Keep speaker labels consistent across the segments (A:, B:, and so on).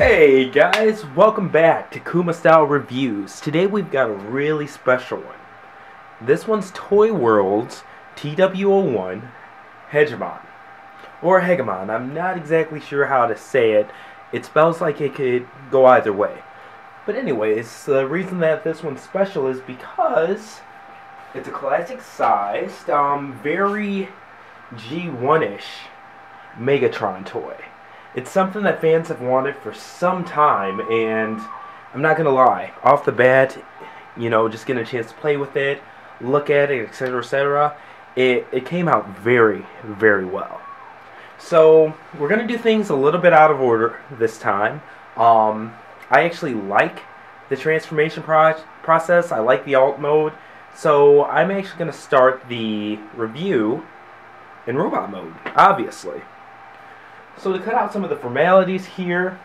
A: Hey guys, welcome back to Kuma Style Reviews. Today we've got a really special one. This one's Toy World's TW-01 Hegemon. Or Hegemon, I'm not exactly sure how to say it. It spells like it could go either way. But anyways, the reason that this one's special is because it's a classic sized, very G1-ish Megatron toy. It's something that fans have wanted for some time, and I'm not gonna lie, off the bat, just getting a chance to play with it, look at it, etc., etc., it came out very, very well. So we're gonna do things a little bit out of order this time. I actually like the transformation process. I like the alt mode, so I'm actually gonna start the review in robot mode, obviously. So to cut out some of the formalities here,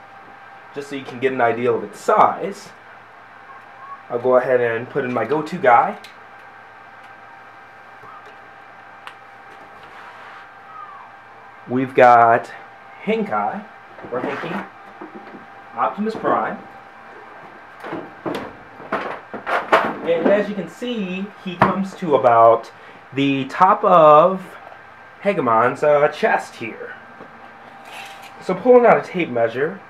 A: just so you can get an idea of its size, I'll go ahead and put in my go-to guy. We've got Henkai, or Henki, Optimus Prime. And as you can see, he comes to about the top of Hegemon's chest here. So pulling out a tape measure,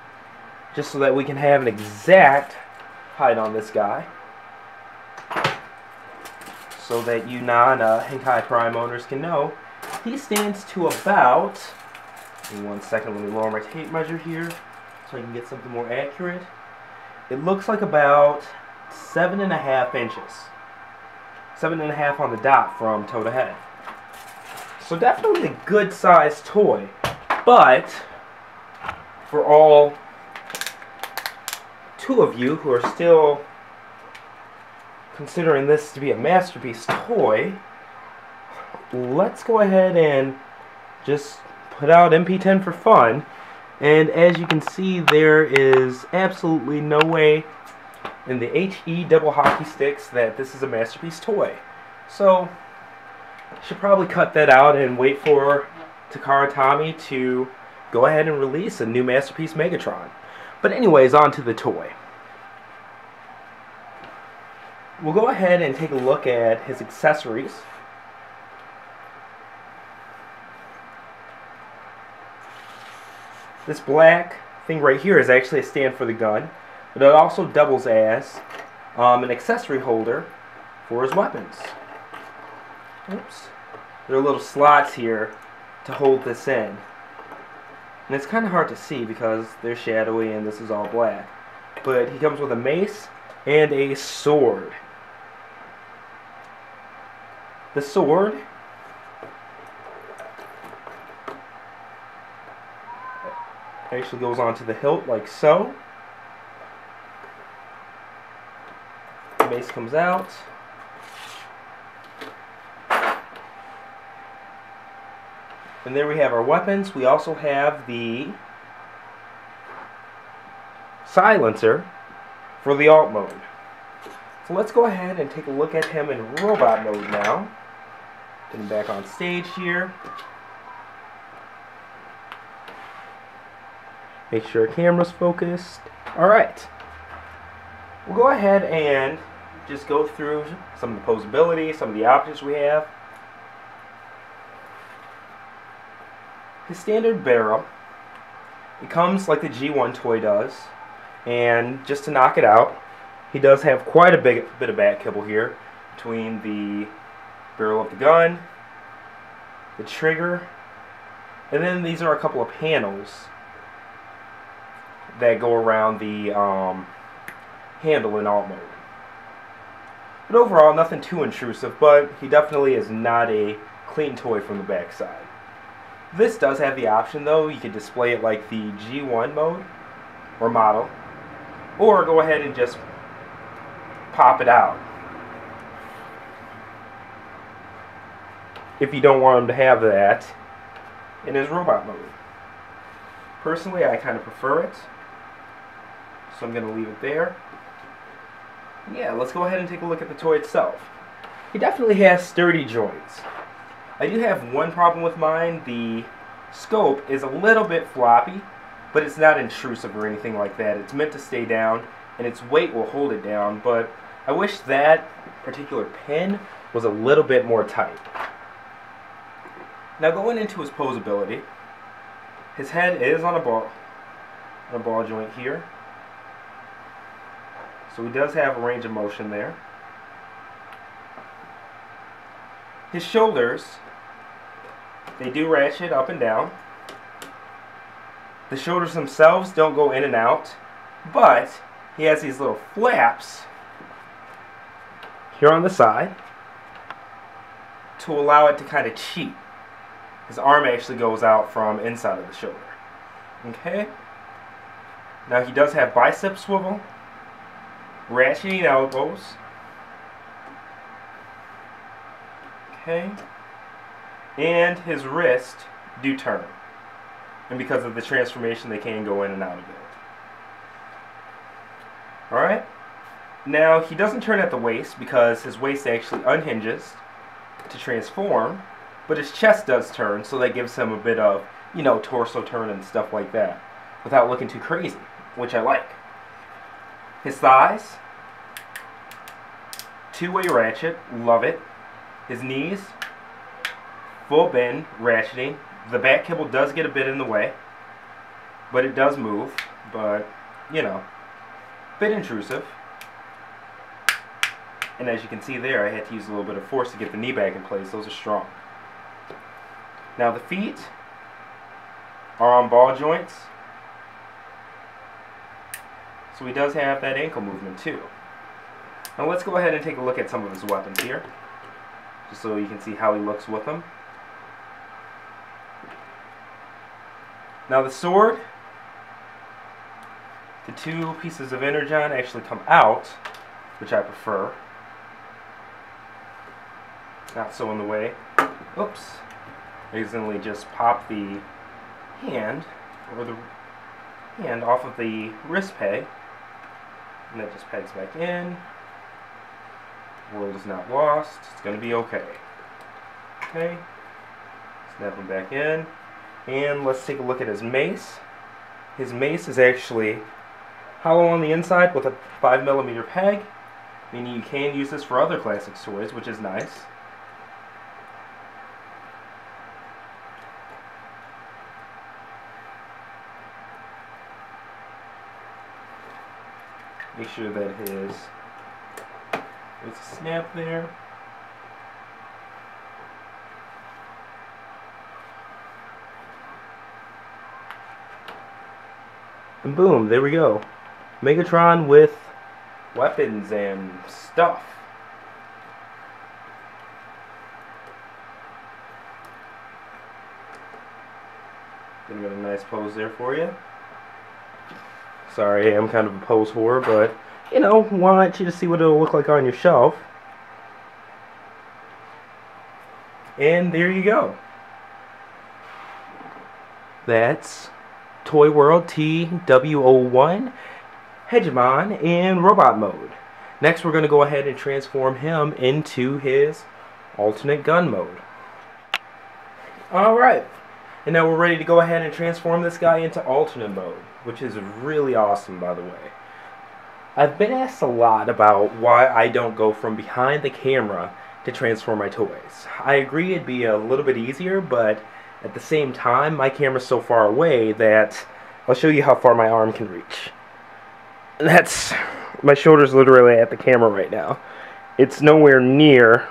A: just so that we can have an exact height on this guy, so that you non-Henkai Prime owners can know, he stands to about, give me 1 second, let me lower my tape measure here, so I can get something more accurate. It looks like about 7.5 inches. 7.5 on the dot from toe to head. So definitely a good sized toy, but for all two of you who are still considering this to be a masterpiece toy, let's go ahead and just put out MP10 for fun. And as you can see, there is absolutely no way in the HE double hockey sticks that this is a masterpiece toy. So should probably cut that out and wait for Takara Tomy to go ahead and release a new Masterpiece Megatron. But anyways, on to the toy. We'll go ahead and take a look at his accessories. This black thing right here is actually a stand for the gun, but it also doubles as an accessory holder for his weapons. Oops. There are little slots here to hold this in. And it's kind of hard to see because they're shadowy and this is all black. But he comes with a mace and a sword. The sword actually goes onto the hilt like so. The mace comes out. And there we have our weapons. We also have the silencer for the alt mode. So let's go ahead and take a look at him in robot mode now. Get him back on stage here. Make sure our camera's focused. Alright. We'll go ahead and just go through some of the posability, some of the options we have. His standard barrel, it comes like the G1 toy does, and just to knock it out, he does have quite a bit of back kibble here between the barrel of the gun, the trigger, and then these are a couple of panels that go around the handle in alt mode. But overall, nothing too intrusive, but he definitely is not a clean toy from the backside. This does have the option, though. You can display it like the G1 mode or model, or go ahead and just pop it out if you don't want him to have that in his robot mode. Personally, I kind of prefer it, so I'm going to leave it there. Yeah, let's go ahead and take a look at the toy itself. He definitely has sturdy joints. I do have one problem with mine. The scope is a little bit floppy. but it's not intrusive or anything like that. It's meant to stay down, and its weight will hold it down, but I wish that particular pin was a little bit more tight. Now going into his posability, his head is on a ball joint here, so he does have a range of motion there. His shoulders, they do ratchet up and down. The shoulders themselves don't go in and out, but he has these little flaps here on the side to allow it to kind of cheat. His arm actually goes out from inside of the shoulder. Okay? Now he does have bicep swivel, ratcheting elbows. Okay? And his wrist do turn. And because of the transformation, they can go in and out of it. Alright? Now, he doesn't turn at the waist because his waist actually unhinges to transform, but his chest does turn, so that gives him a bit of, you know, torso turn and stuff like that, without looking too crazy, which I like. His thighs, two-way ratchet, love it. His knees, full bend, ratcheting. The back kibble does get a bit in the way, but it does move, but, you know, a bit intrusive. And as you can see there, I had to use a little bit of force to get the knee back in place. Those are strong. Now the feet are on ball joints, so he does have that ankle movement too. Now let's go ahead and take a look at some of his weapons here, just so you can see how he looks with them. Now the sword, the two pieces of energon actually come out, which I prefer. Not so in the way. Oops. I accidentally just pop the hand, or the hand off of the wrist peg, and that just pegs back in. World is not lost. It's going to be okay. Okay. Snap him back in. And let's take a look at his mace. His mace is actually hollow on the inside with a 5mm peg, meaning you can use this for other classic toys, which is nice. Make sure that there's a snap there. And boom, there we go. Megatron with weapons and stuff. Gonna get a nice pose there for you. Sorry, I'm kind of a pose whore, but, you know, want you to see what it'll look like on your shelf. And there you go. That's Toy World TW-01, Hegemon in robot mode. Next we're going to go ahead and transform him into his alternate gun mode. Alright, and now we're ready to go ahead and transform this guy into alternate mode, which is really awesome, by the way. I've been asked a lot about why I don't go from behind the camera to transform my toys. I agree it'd be a little bit easier, but at the same time, my camera's so far away that I'll show you how far my arm can reach. That's, my shoulder's literally at the camera right now. It's nowhere near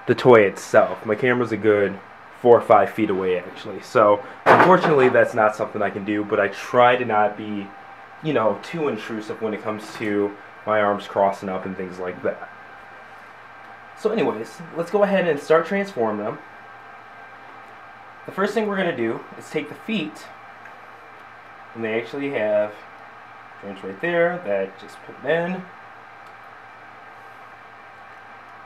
A: the toy itself. My camera's a good 4 or 5 feet away, actually. So, unfortunately, that's not something I can do, but I try to not be, you know, too intrusive when it comes to my arms crossing up and things like that. So anyways, let's go ahead and start transforming them. The first thing we're going to do is take the feet, and they actually have joints right there that just put them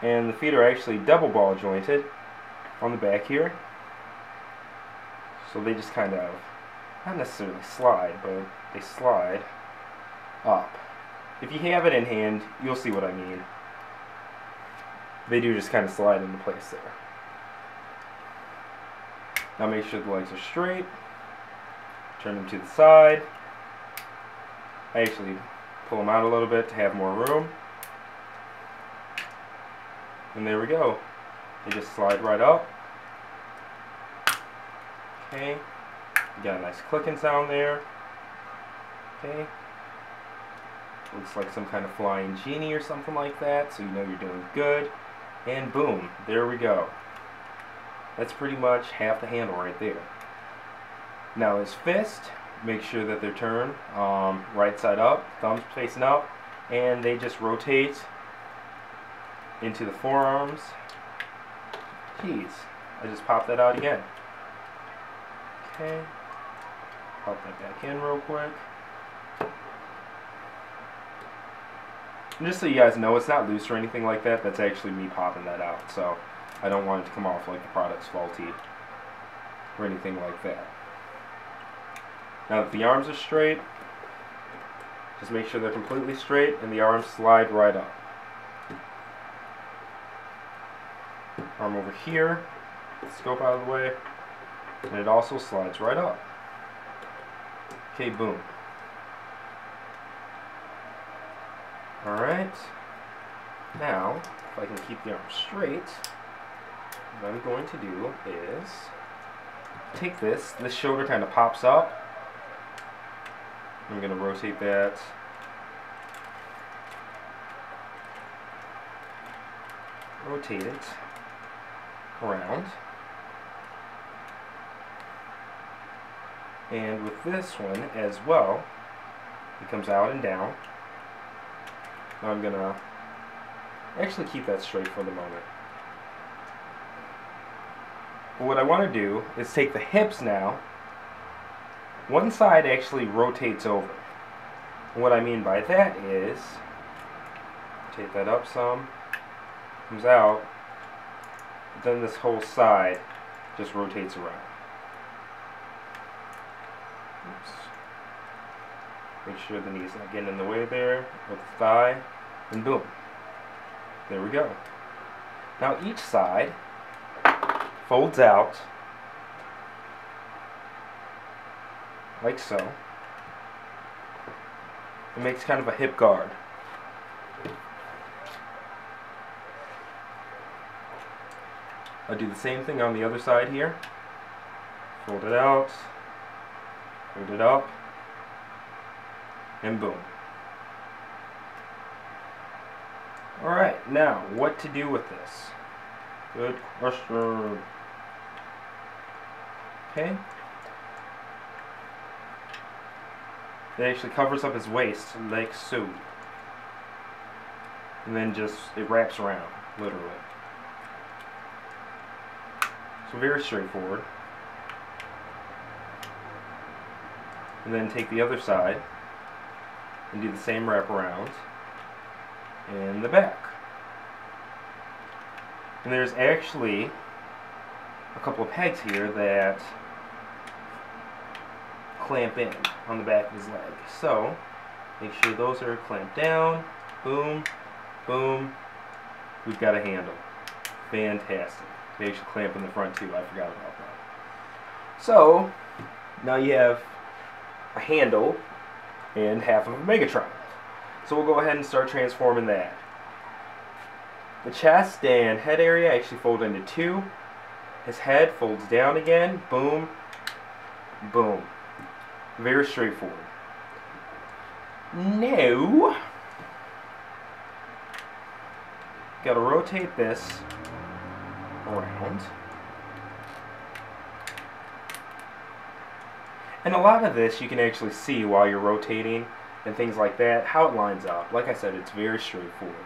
A: in. And the feet are actually double ball jointed on the back here. So they just kind of, not necessarily slide, but they slide up. If you have it in hand, you'll see what I mean. They do just kind of slide into place there. Now make sure the legs are straight. turn them to the side. I actually pull them out a little bit to have more room. And there we go. They just slide right up. Okay. You got a nice clicking sound there. Okay. Looks like some kind of flying genie or something like that, so you know you're doing good. And boom, there we go. That's pretty much half the handle right there. Now his fist, make sure that they're turned right side up, thumbs facing up, and they just rotate into the forearms. Jeez, I just popped that out again. Okay, pop that back in real quick. And just so you guys know, it's not loose or anything like that. That's actually me popping that out. So I don't want it to come off like the product's faulty or anything like that. Now that the arms are straight, just make sure they're completely straight and the arms slide right up. Arm over here, scope out of the way, and it also slides right up. Okay, boom. Alright, now, if I can keep the arm straight, what I'm going to do is take this shoulder kind of pops up. I'm going to rotate that rotate it around. And with this one as well, it comes out and down. Now I'm going to actually keep that straight for the moment. But what I want to do is take the hips now. One side actually rotates over. And what I mean by that is, rotate that up some, comes out, then this whole side just rotates around. Oops. Make sure the knee's not getting in the way there with the thigh, and boom. There we go. Now each side folds out like so. It makes kind of a hip guard. I'll do the same thing on the other side here. Fold it out, fold it up, and boom. Alright, now what to do with this? Good question. Okay. It actually covers up his waist like so. And then just, it wraps around, literally. So very straightforward. And then take the other side and do the same wrap around in the back. And there's actually a couple of pegs here that clamp in on the back of his leg. So make sure those are clamped down. Boom, boom. We've got a handle. Fantastic. They actually clamp in the front too. I forgot about that. So now you have a handle and half of a Megatron. So we'll go ahead and start transforming that. The chest and head area actually fold into two. His head folds down again. Boom, boom. Very straightforward. Now, gotta rotate this around. And a lot of this you can actually see while you're rotating and things like that, how it lines up. Like I said, it's very straightforward.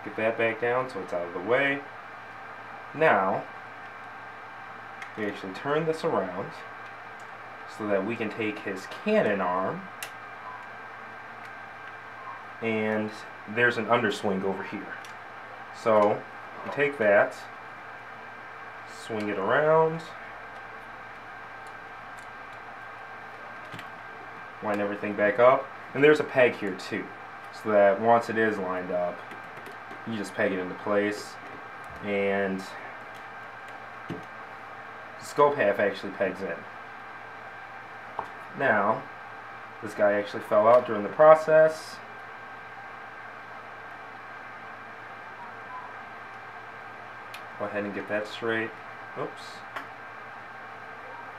A: Get that back down so it's out of the way. Now, we actually turn this around so that we can take his cannon arm, and there's an underswing over here. So, you take that, swing it around, line everything back up, and there's a peg here too, so that once it is lined up, you just peg it into place, and the scope half actually pegs in. Now, this guy actually fell out during the process. Go ahead and get that straight. Oops.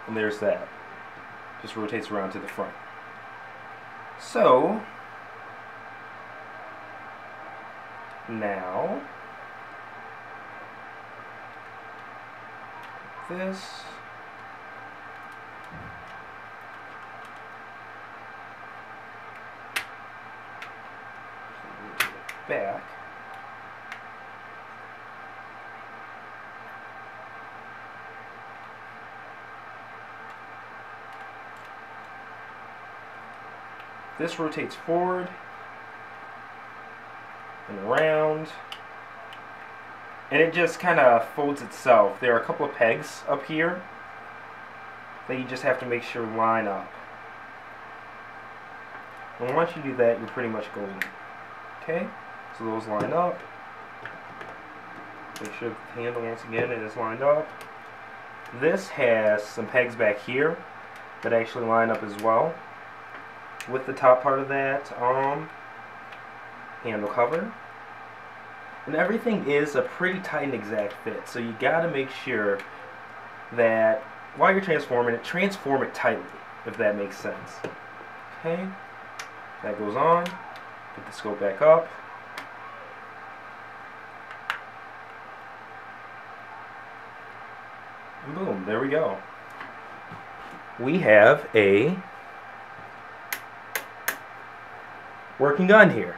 A: And there's that. Just rotates around to the front. So, now, this. Back. This rotates forward and around, and it just kind of folds itself. There are a couple of pegs up here that you just have to make sure line up. And once you do that, you're pretty much golden. Okay, so those line up. Make sure the handle, once again, is lined up. This has some pegs back here that actually line up as well with the top part of that handle cover. And everything is a pretty tight and exact fit, so you got to make sure that while you're transforming it, transform it tightly, if that makes sense. Okay, that goes on. Get the scope back up. And boom, there we go. We have a working gun here.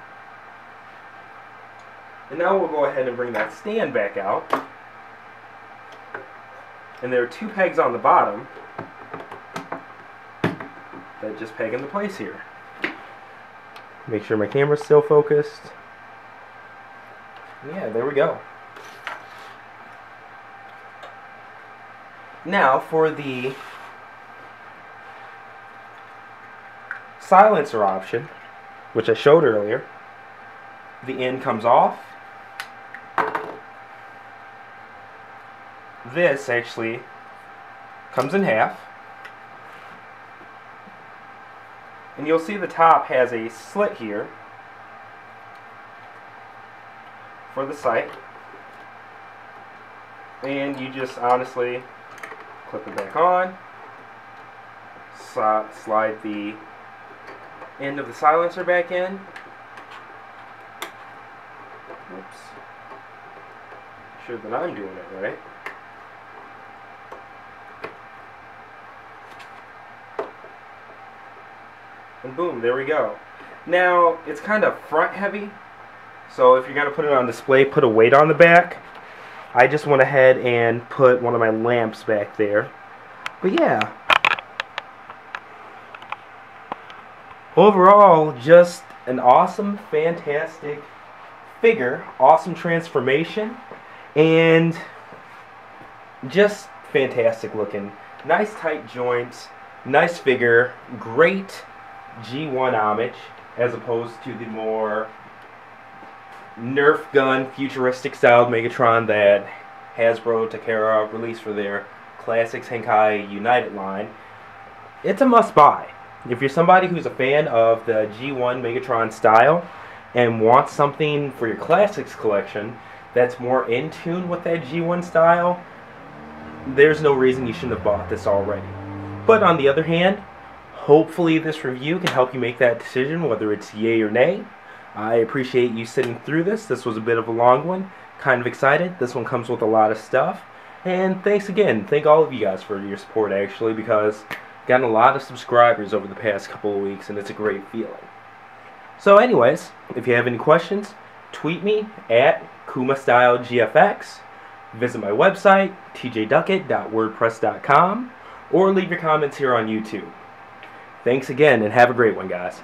A: And now we'll go ahead and bring that stand back out. And there are two pegs on the bottom that just peg into place here. Make sure my camera's still focused. Yeah, there we go. Now for the silencer option, which I showed earlier, the end comes off. This actually comes in half. And you'll see the top has a slit here for the sight. And you just honestly clip it back on, slide the end of the silencer back in. Oops. Sure that I'm doing it right. And boom, there we go. Now, it's kind of front heavy, so if you're going to put it on display, put a weight on the back. I just went ahead and put one of my lamps back there. But yeah, overall, just an awesome, fantastic figure, awesome transformation, and just fantastic looking. Nice tight joints, nice figure, great G1 homage, as opposed to the more Nerf gun, futuristic styled Megatron that Hasbro Takara released for their Classics Henkai United line. It's a must buy. If you're somebody who's a fan of the G1 Megatron style and wants something for your Classics collection that's more in tune with that G1 style, there's no reason you shouldn't have bought this already. But on the other hand, hopefully this review can help you make that decision, whether it's yay or nay. I appreciate you sitting through this. This was a bit of a long one. Kind of excited. This one comes with a lot of stuff. And thanks again. Thank all of you guys for your support, actually, because I've gotten a lot of subscribers over the past couple of weeks, and it's a great feeling. So anyways, if you have any questions, tweet me at KumaStyleGFX. Visit my website, tjduckett.wordpress.com, or leave your comments here on YouTube. Thanks again, and have a great one, guys.